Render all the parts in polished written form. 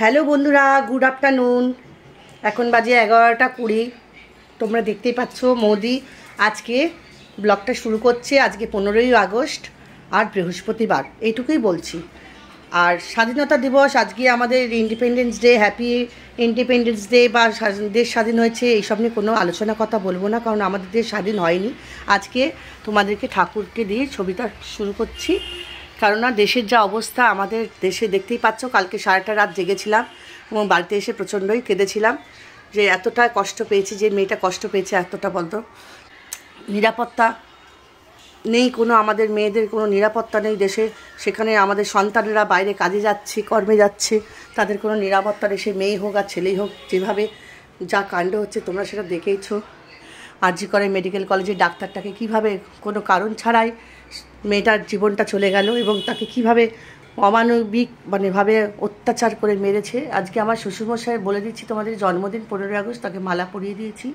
Hello বন্ধুরা, good afternoon. এখন বাজে 11টা 20। তোমরা দেখতেই পাচ্ছ মোদি আজকে ব্লগটা শুরু করছে। আজকে 15ই আগস্ট আর বৃহস্পতিবার, এইটুকুই বলছি। আর স্বাধীনতা দিবস আজকে আমাদের independence day, happy independence day বা দেশ স্বাধীন হয়েছে এইসব নিয়ে কোনো আলোচনা কথা বলবো না, কারণ আমাদের দেশ স্বাধীন হয়নি। আজকে তোমাদেরকে ঠাকুরকে দিয়ে ছবিটা শুরু করছি, কেননা দেশের যা অবস্থা আমাদের দেশে দেখতেই পাচ্ছ। কালকে সারাটা রাত জেগেছিলাম এবং বাড়িতে এসে প্রচণ্ডই কেঁদেছিলাম যে এতটা কষ্ট পেয়েছি, যে মেয়েটা কষ্ট পেয়েছে এতটা বলতো। নিরাপত্তা নেই কোনো, আমাদের মেয়েদের কোনো নিরাপত্তা নেই দেশে। সেখানে আমাদের সন্তানেরা বাইরে কাজে যাচ্ছে, কর্মে যাচ্ছে, তাদের কোনো নিরাপত্তা নেই। সে মেয়ে হোক আর ছেলেই হোক, যেভাবে যা কাণ্ড হচ্ছে তোমরা সেটা দেখেইছো। আরজি করে মেডিকেল কলেজের ডাক্তারটাকে কিভাবে কোনো কারণ ছাড়াই মেয়েটার জীবনটা চলে গেল এবং তাকে কিভাবে অমানবিক ভাবে অত্যাচার করে মেরেছে। আজকে আমার শ্বশুরমশাই বলে দিচ্ছি, তোমাদের জন্মদিন 15ই আগস্ট, তাকে মালা পরিয়ে দিয়েছি।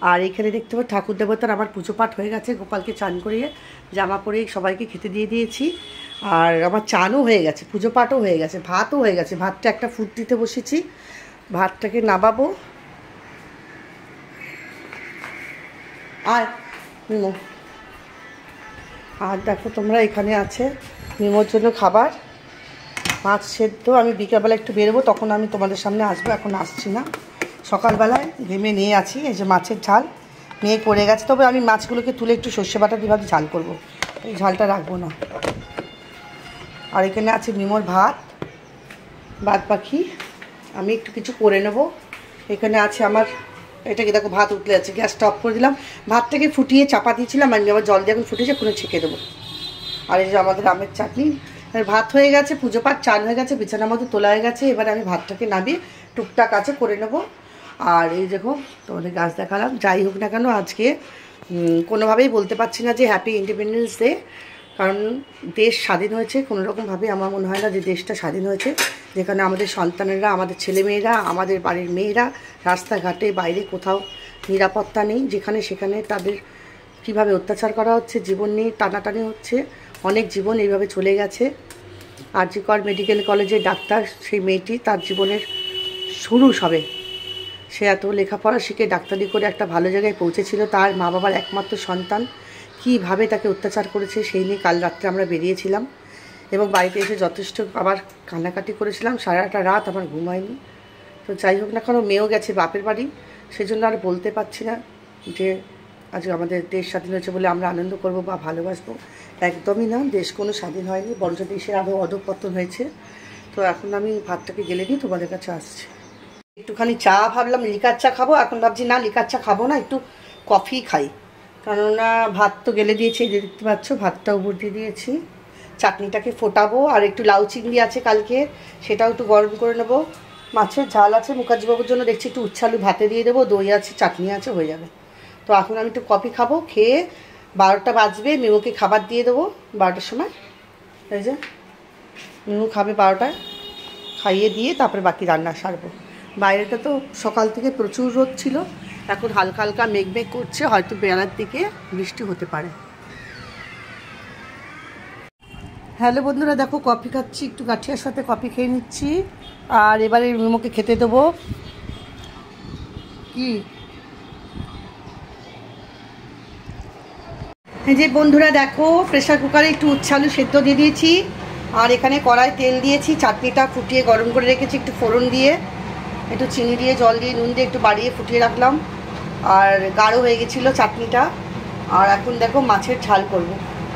আর এখানে দেখতে পাচ্ছি ঠাকুর দেবতার আমার পুজো পাঠ হয়ে গেছে। গোপালকে চান করিয়ে জামা পরিয়ে সবাইকে খেতে দিয়ে দিয়েছি। আর আমার চানও হয়ে গেছে, পুজো পাঠও হয়ে গেছে, ভাতও হয়ে গেছে। ভাতটা একটা ফুট দিতে বসেছি, ভাতটাকে নামাবো। আর মিমো, আর দেখো তোমরা এখানে আছে মিমোর জন্য খাবার, মাছ সেদ্ধ। আমি বিকেলবেলা একটু বেরোবো, তখন আমি তোমাদের সামনে আসবো, এখন আসছি না। সকালবেলায় ঘেমে নিয়ে আছি। এই যে মাছের ঝাল মেয়ে করে গেছে, তবে আমি মাছগুলোকে তুলে একটু সর্ষে বাটা দিয়ে ভাবছি ঝাল করবো, এই ঝালটা রাখবো না। আর এখানে আছে মিমোর ভাত, বাদ বাকি আমি একটু কিছু করে নেব। এখানে আছে আমার, এটাকে দেখো ভাত উঠলে যাচ্ছে, গ্যাসটা অফ করে দিলাম। ভাতটাকে ফুটিয়ে চাপা দিয়েছিলাম, আমি আবার জল দিয়ে এখন ফুটেছে, কোনো ছেঁকে দেবো। আর এই যে আমাদের আমের চাটনি। ভাত হয়ে গেছে, পুজো পাঠ চান হয়ে গেছে, বিছানার মধ্যে তোলা হয়ে গেছে। এবার আমি ভাতটাকে নামিয়ে টুকটাক আছে করে নেবো। আর এই দেখো তোমাদের গাছ দেখালাম। যাই হোক না কেন, আজকে কোনোভাবেই বলতে পারছি না যে হ্যাপি ইন্ডিপেন্ডেন্স ডে, কারণ দেশ স্বাধীন হয়েছে। কোনোরকমভাবে আমার মনে হয় না যে দেশটা স্বাধীন হয়েছে, যেখানে আমাদের সন্তানেরা, আমাদের ছেলেমেয়েরা, আমাদের বাড়ির মেয়েরা রাস্তাঘাটে বাইরে কোথাও নিরাপত্তা নেই। যেখানে সেখানে তাদের কীভাবে অত্যাচার করা হচ্ছে, জীবন নিয়ে টানাটানি হচ্ছে। অনেক জীবন এইভাবে চলে গেছে। আরজি কর মেডিকেল কলেজের ডাক্তার, সেই মেয়েটি তার জীবনের শুরু সবে। সে এত লেখাপড়া শিখে ডাক্তারি করে একটা ভালো জায়গায় পৌঁছেছিল, তার মা বাবার একমাত্র সন্তান কীভাবে তাকে অত্যাচার করেছে সেই নিয়ে কাল রাত্রে আমরা বেরিয়েছিলাম এবং বাড়িতে এসে যথেষ্ট আবার কান্নাকাটি করেছিলাম। সারাটা রাত আমার ঘুম হয়নি। তো যাই হোক না কেন, মেয়েও গেছে বাপের বাড়ি, সেজন্য আর বলতে পারছি না যে আজকে আমাদের দেশ স্বাধীন হয়েছে বলে আমরা আনন্দ করব বা ভালোবাসবো। একদমই না, দেশ কোনো স্বাধীন হয়নি, বরঞ্চ দেশের আরও অধঃপতন হয়েছে। তো এখন আমি ভাতটাকে গেলে দিই, তোমাদের কাছে আসছি। একটুখানি চা, ভাবলাম লিকার চা খাবো, এখন ভাবছি না লিকার চা খাবো না, একটু কফি খাই। কেননা ভাত তো গেলে দিয়েছি, এই যে দেখতে পাচ্ছ ভাতটা উপর দিয়ে দিয়েছি। চাটনিটাকে ফোটাবো, আর একটু লাউ চিংড়ি আছে কালকে, সেটাও একটু গরম করে নেবো। মাছের ঝাল আছে মুখার্জিবাবুর জন্য, দেখছি একটু উচ্ছালু ভাতে দিয়ে দেবো, দই আছে, চাটনি আছে, হয়ে যাবে। তো এখন আমি একটু কফি খাবো, খেয়ে 12টা বাজবে, মিমুকে খাবার দিয়ে দেবো 12টার সময়। এই যে মিমু খাবে 12টায়, খাইয়ে দিয়ে তারপরে বাকি রান্না সারবো। বাইরেটা তো সকাল থেকে প্রচুর রোদ ছিল, এখন হালকা হালকা মেঘ করছে, হয়তো বেলার দিকে বৃষ্টি হতে পারে। হ্যালো বন্ধুরা, দেখো কফি খাচ্ছি, একটু গাঠিয়ার সাথে কফি খেয়ে নিচ্ছি। আর এবারে মিমুকে খেতে দেবো। কি এই যে বন্ধুরা দেখো, প্রেশার কুকারে একটু উচ্ছালু সেদ্ধ দিয়ে দিয়েছি, আর এখানে কড়াই তেল দিয়েছি, চাটনিটা ফুটিয়ে গরম করে রেখেছি, একটু ফোড়ন দিয়ে, একটু চিনি দিয়ে, জল দিয়ে, নুন দিয়ে একটু বাড়িয়ে ফুটিয়ে রাখলাম। আর গাঢ় হয়ে গেছিলো চাটনিটা। আর এখন দেখো মাছের ঝাল করব।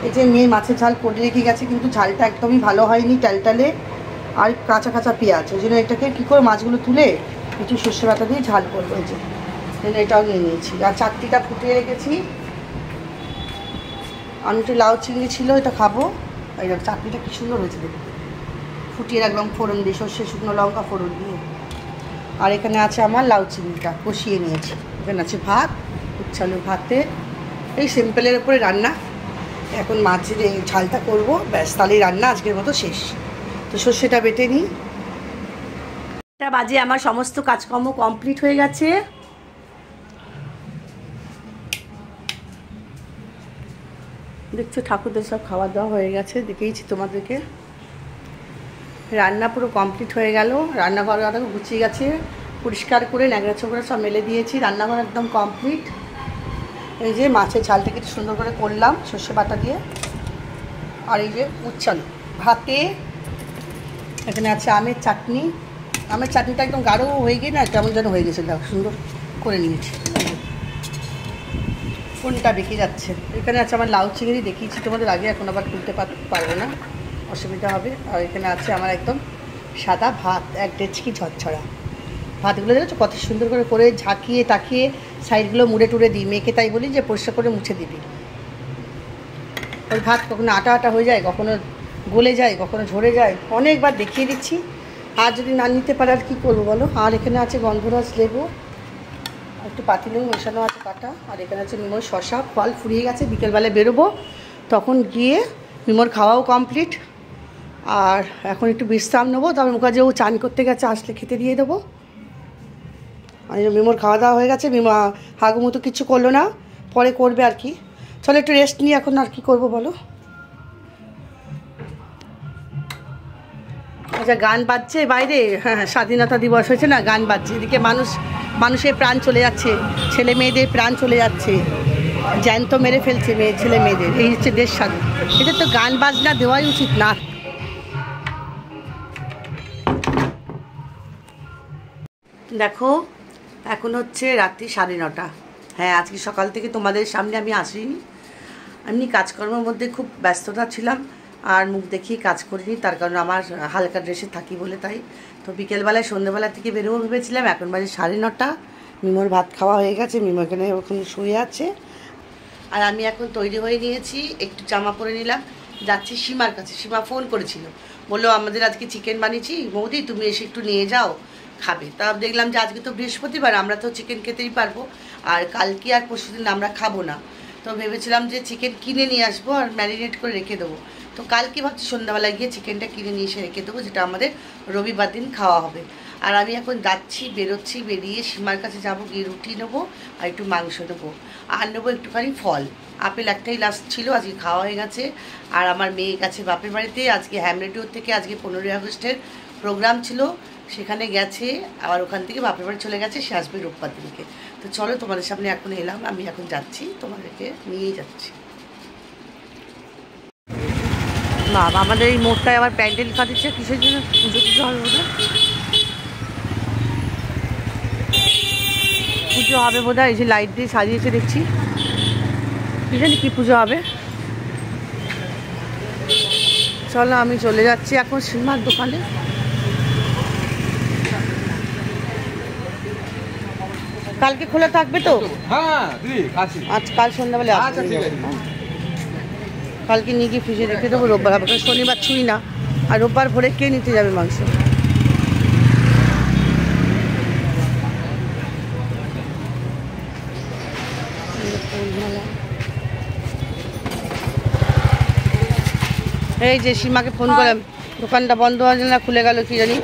এই যে মেয়ে মাছের ঝাল করে রেখে গেছে, কিন্তু ঝালটা একদমই ভালো হয়নি, টালটালে আর কাঁচা কাঁচা পেঁয়াজ। ওই জন্য এটাকে কী করে মাছগুলো তুলে একটু সর্ষে বাটা দিয়ে ঝাল করবো। এই যে এটাও নিয়ে নিয়েছি, আর চাটনিটা ফুটিয়ে রেখেছি। আমি একটু লাউ চিংড়ি ছিল, এটা খাবো। এই চাটনিটা কি সুন্দর হয়েছে দেখো, ফুটিয়ে রাখলাম ফোড়ন দিয়ে, সর্ষে শুকনো লঙ্কা ফোড়ন দিয়ে। আর এখানে আছে আমার লাউ চিংড়িটা কষিয়ে নিয়েছি। এখানে আছে ভাত, উচ্ছালু ভাতে, এই সিম্পলের উপরে রান্না। এখন মাছের এই ঝালটা করবো, ব্যাস তাহলেই রান্না আজকের মতো শেষ। তো সর্ষেটা বেটে নিই। এটা বাজে আমার সমস্ত কাজকর্ম কমপ্লিট হয়ে গেছে। দেখছো ঠাকুরদের সব খাওয়া দাওয়া হয়ে গেছে, দেখেইছি তোমাদেরকে। রান্না পুরো কমপ্লিট হয়ে গেল। রান্নাঘর গুছিয়ে গেছে, পরিষ্কার করে ন্যাংরা ছোকরা সব মেলে দিয়েছি। রান্নাঘর একদম কমপ্লিট। এই যে মাছের ঝালটাকে একটু সুন্দর করে করলাম সর্ষে বাটা দিয়ে। আর এই যে উচ্ছানো ভাতে এখানে আছে আমের চাটনি। আমের চাটনিটা একদম গাঢ় হয়ে গিয়ে না কেমন যেন হয়ে গেছে, দেখো সুন্দর করে নিয়েছি। ফোনটা বেঁকে যাচ্ছে। এখানে আছে আমার লাউ চিংড়ি, দেখিয়েছি তোমাদের আগে, এখন আবার তুলতে পারবো না, অসুবিধা হবে। আর এখানে আছে আমার একদম সাদা ভাত, 1 ডেচকি ঝরঝরা। ভাতগুলো দেখেছো কত সুন্দর করে ঝাঁকিয়ে তাকিয়ে সাইডগুলো মুড়ে টুড়ে দিই। মেয়েকে তাই বলি যে পরিষ্কার করে মুছে দিবি। ওই ভাত কখনো আটা আটা হয়ে যায়, কখনো গলে যায়, কখনো ঝরে যায়, অনেকবার দেখিয়ে দিচ্ছি। আর যদি না নিতে পারে আর কী করবো বলো। আর এখানে আছে গন্ধরাজ লেবু, একটু পাতিলেবু মেশানো আছে কাটা। আর এখানে আছে মিমোর শশা। ফল ফুরিয়ে গেছে, বিকেলবেলায় বেরোবো, তখন গিয়ে মিমোর খাওয়াও কমপ্লিট। আর এখন একটু বিশ্রাম নেবো, তবে মুখার্জি ও চান করতে গেছে, আসলে খেতে দিয়ে দেবো। আর মিমোর খাওয়া দাওয়া হয়ে গেছে, মিমো হাগুমতো কিছু করলো না, পরে করবে আর কি। চলো একটু রেস্ট নিয়ে এখন আর কি করবো বলো। আচ্ছা, গান বাজছে বাইরে। হ্যাঁ, স্বাধীনতা দিবস হয়েছে না, গান বাজছে। এদিকে মানুষের প্রাণ চলে যাচ্ছে, ছেলে মেয়েদের প্রাণ চলে যাচ্ছে, জ্যান্ত মেরে ফেলছে ছেলে মেয়েদের। এই হচ্ছে দেশ স্বাধীন, এদের তো গান বাজনা দেওয়াই উচিত না। দেখো এখন হচ্ছে রাত্রি 9:30। হ্যাঁ, আজকে সকাল থেকে তোমাদের সামনে আমি আসিনি, এমনি কাজকর্মের মধ্যে খুব ব্যস্ততা ছিলাম, আর মুখ দেখিয়ে কাজ করিনি। তার কারণ আমার হালকা ড্রেসে থাকি বলে, তাই তো বিকেলবেলায় সন্ধ্যেবেলা থেকে বেরোবো ভেবেছিলাম। এখন বাজে 9:30। মিমোর ভাত খাওয়া হয়ে গেছে, মিমো এখানে ওখানে শুয়ে আছে। আর আমি এখন তৈরি হয়ে নিয়েছি, একটু জামা পরে নিলাম, যাচ্ছি সীমার কাছে। সীমা ফোন করেছিল, বললো আমাদের আজকে চিকেন বানিয়েছি বৌদি, তুমি এসে একটু নিয়ে যাও, খাবে। তা দেখলাম যে আজকে তো বৃহস্পতিবার, আমরা তো চিকেন খেতেই পারবো, আর কালকে আর পরশুদিন আমরা খাবো না। তো ভেবেছিলাম যে চিকেন কিনে নিয়ে আসবো আর ম্যারিনেট করে রেখে দেবো। তো কালকে ভাবছি সন্ধ্যাবেলায় গিয়ে চিকেনটা কিনে নিয়ে এসে রেখে দেবো, যেটা আমাদের রবিবার দিন খাওয়া হবে। আর আমি এখন যাচ্ছি, বেরোচ্ছি, বেরিয়ে সীমার কাছে যাবো, গিয়ে রুটি নেবো আর একটু মাংস নেবো, আর নেবো একটুখানি ফল। আপেল একটাই লাস্ট ছিল, আজকে খাওয়া হয়ে গেছে। আর আমার মেয়ে গেছে বাপের বাড়িতে, আজকে হ্যাম রেডিওর থেকে আজকে 15ই আগস্টের প্রোগ্রাম ছিল, সেখানে গেছে। আবার ওখান থেকে বাপের বাড়ি চলে গেছে, সে আসবে রোববার দিনকে। তো চলো তোমাদের সামনে এখন এলাম, আমি এখন যাচ্ছি, তোমাদেরকে নিয়ে যাচ্ছি। বাবা, আমাদের এই মোড়টায় আবার প্যান্ডেল কাটিচ্ছে, কিসের জন্য? পুজো টুজো হবে বোধ হয়, পুজো হবে বোধ হয়। এই যে লাইট দিয়ে সাজিয়েছে দেখছি, কি জানি কী পুজো হবে। চলো আমি চলে যাচ্ছি এখন সীমার দোকানে। কালকে খোলা থাকবে তো? আজ কাল সন্ধ্যাবেলা কালকে নিয়ে গিয়ে ফ্রিজে রেখে দেবো, রোববার হবে। শনিবার ছুঁই না, আর রোববার ভোরে কে নিতে যাবে মাংস? এই যে সীমাকে ফোন করলাম, দোকানটা বন্ধ হওয়ার জন্য খুলে গেল কি জানি।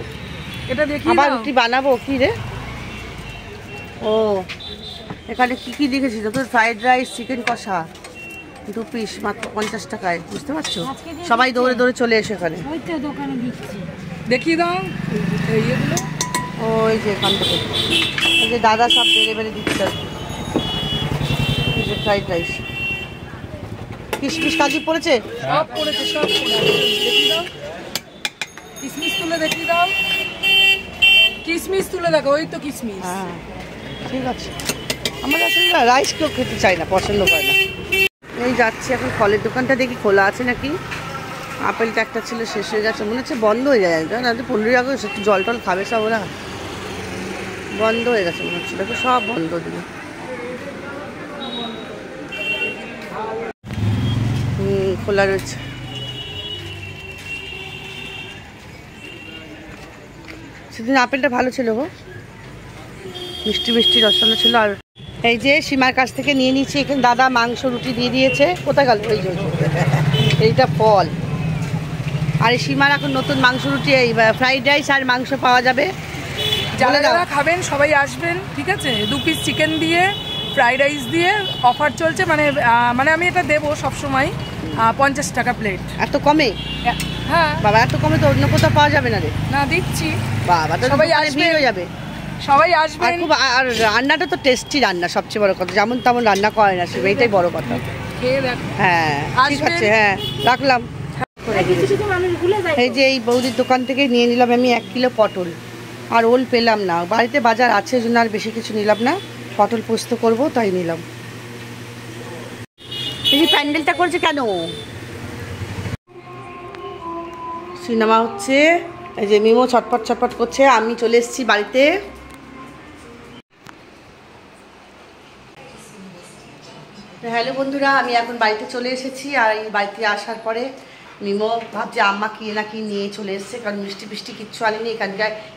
এটা দেখি আবার রুটি বানাবো কি রে? ও, এখানে কি কি দেখেছিস? তো ফ্রাইড রাইস, চিকেন কষা 2 পিস মাত্র 50 টাকায়, বুঝতে পারছো? সবাই দৌড়ে দৌড়ে চলে এসে এখানে দেখিয়ে দাও এইগুলো। ওই যে এখান থেকে এই যে দাদা সব বেড়ে বেড়ে দিচ্ছে। এই যে ফ্রাইড রাইস, কিশমিশ কাজু পড়েছে, সব পড়েছে, সব দেখিয়ে দাও। কিশমিশ তুলে দেখিয়ে দাও, কিশমিশ তুলে দেখো, ওই তো কিশমিশ। হ্যাঁ ঠিক আছে। আমার আসলে না রাইস কেউ খেতে চাই না, পছন্দ করে না। এই যাচ্ছি এখন ফলের দোকানটা দেখি খোলা আছে নাকি। আপেলটা একটা ছিল, শেষ হয়ে গেছে, মনে হচ্ছে বন্ধ হয়ে যায়। না 15ই আগস্ট একটু জল টল খাবে সব, ওরা বন্ধ হয়ে গেছে মনে হচ্ছে। দেখো সব বন্ধ দিল। খোলা রয়েছে। সেদিন আপেলটা ভালো ছিল গো, মিষ্টি মিষ্টি রসালো ছিল। আর এই যে সীমার কাছ থেকে নিয়ে নিচ্ছি, এখানে দাদা মাংস রুটি দিয়ে দিয়েছে। কোথায় গেল? এই যে এইটা ফল। আর এই সীমার এখন নতুন মাংস রুটি, এই ফ্রাইড রাইস আর মাংস পাওয়া যাবে। যারা যারা খাবেন সবাই আসবেন, ঠিক আছে? 2 পিস চিকেন দিয়ে ফ্রাইড রাইস দিয়ে অফার চলছে, মানে আমি এটা দেবো সবসময় 50 টাকা প্লেট। এত কমে? হ্যাঁ বাবা, এত কমে তো অন্য কোথাও পাওয়া যাবে না রে। না, দিচ্ছি। বাবা, তো সবাই দোকানে আসবে, ভিড় হয়ে যাবে। সবাই আর আসবেন। খুব আর রান্নাটা তো টেস্টি রান্না, সবচেয়ে বড় কথা। যেমন তেমন রান্না করে না, সেটাই বড় কথা। খেয়ে দেখো। হ্যাঁ ঠিক আসবেন। আছে, হ্যাঁ রাখলাম। এই যে এই বৌদির দোকান থেকে নিয়ে নিলাম আমি 1 কিলো পটল, আর ওল পেলাম না, বাড়িতে বাজার আছে জন্য আর বেশি কিছু নিলাম না। পটল পোস্ত করব তাই নিলাম। এই যে প্যান্ডেলটা করছে কেন? সিনেমা হচ্ছে, এই যে মিমো ছটপট ছটপট করছে, আমি চলে এসেছি বাড়িতে। হ্যালো বন্ধুরা, আমি এখন বাড়িতে চলে এসেছি। আর এই বাড়িতে আসার পরে মিমো ভাবছে আম্মা কি না কি নিয়ে চলে এসছে, কারণ মিষ্টি ফিষ্টি কিচ্ছু আনিনি।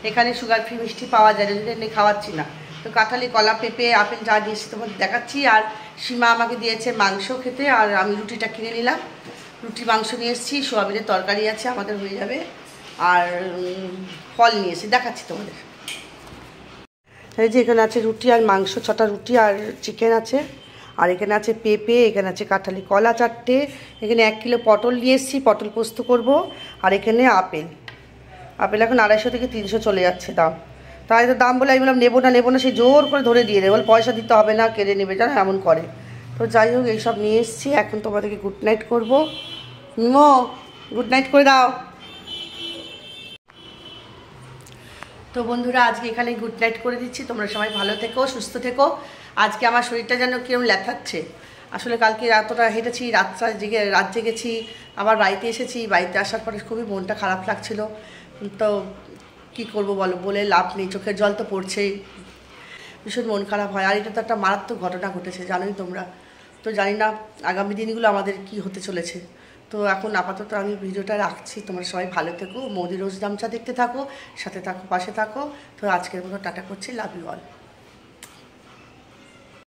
এখানে সুগার ফ্রি মিষ্টি পাওয়া যায়, এনে খাওয়াচ্ছি না। তো কাঁঠালি, কলা, পেঁপে, আপেল যা দিয়েছি তোমাদের দেখাচ্ছি। আর সীমা আমাকে দিয়েছে মাংস খেতে, আর আমি রুটিটা কিনে নিলাম। রুটি মাংস নিয়ে এসেছি, সোয়াবিনের তরকারি আছে, আমাদের হয়ে যাবে। আর ফল নিয়ে এসেছি, দেখাচ্ছি তোমাদের। এই যে এখানে আছে রুটি আর মাংস, 6টা রুটি আর চিকেন আছে। আর এখানে আছে পেঁপে, এখানে আছে কাঁঠালি কলা 4টে, এখানে 1 কিলো পটল নিয়ে এসেছি, পটল পোস্ত করব। আর এখানে আপেল এখন 250 থেকে 300 চলে যাচ্ছে দাম। তাই তো দাম বলে আমি বললাম নেবো না, সেই জোর করে ধরে দিয়ে দেয়, বলে পয়সা দিতে হবে না, কেড়ে নেবে, জানো এমন করে। তো যাই হোক, এইসব নিয়ে এসেছি। এখন তোমাদেরকে গুড নাইট করবো। মিমো, গুড নাইট করে দাও। তো বন্ধুরা, আজকে এখানে গুড নাইট করে দিচ্ছি। তোমরা সবাই ভালো থেকো, সুস্থ থেকো। আজকে আমার শরীরটা যেন কিরম ল্যাথাচ্ছে। আসলে কালকে এতটা হেঁটেছি, রাত জেগেছি, আবার বাড়িতে এসেছি। বাড়িতে আসার পরে খুবই মনটা খারাপ লাগছিল। তো কি করব বলো, বলে লাভ নেই, চোখের জল তো পড়ছেই, ভীষণ মন খারাপ হয়। আর এটা তো একটা মারাত্মক ঘটনা ঘটেছে, জানোই তোমরা। তো জানি না আগামী দিনগুলো আমাদের কি হতে চলেছে। তো এখন আপাতত আমি ভিডিওটা রাখছি। তোমরা সবাই ভালো থেকো, মোদি রোজ দামচা দেখতে থাকো, সাথে থাকো, পাশে থাকো। তো আজকের মতো টাটা করছি, লাভ ইউ অল।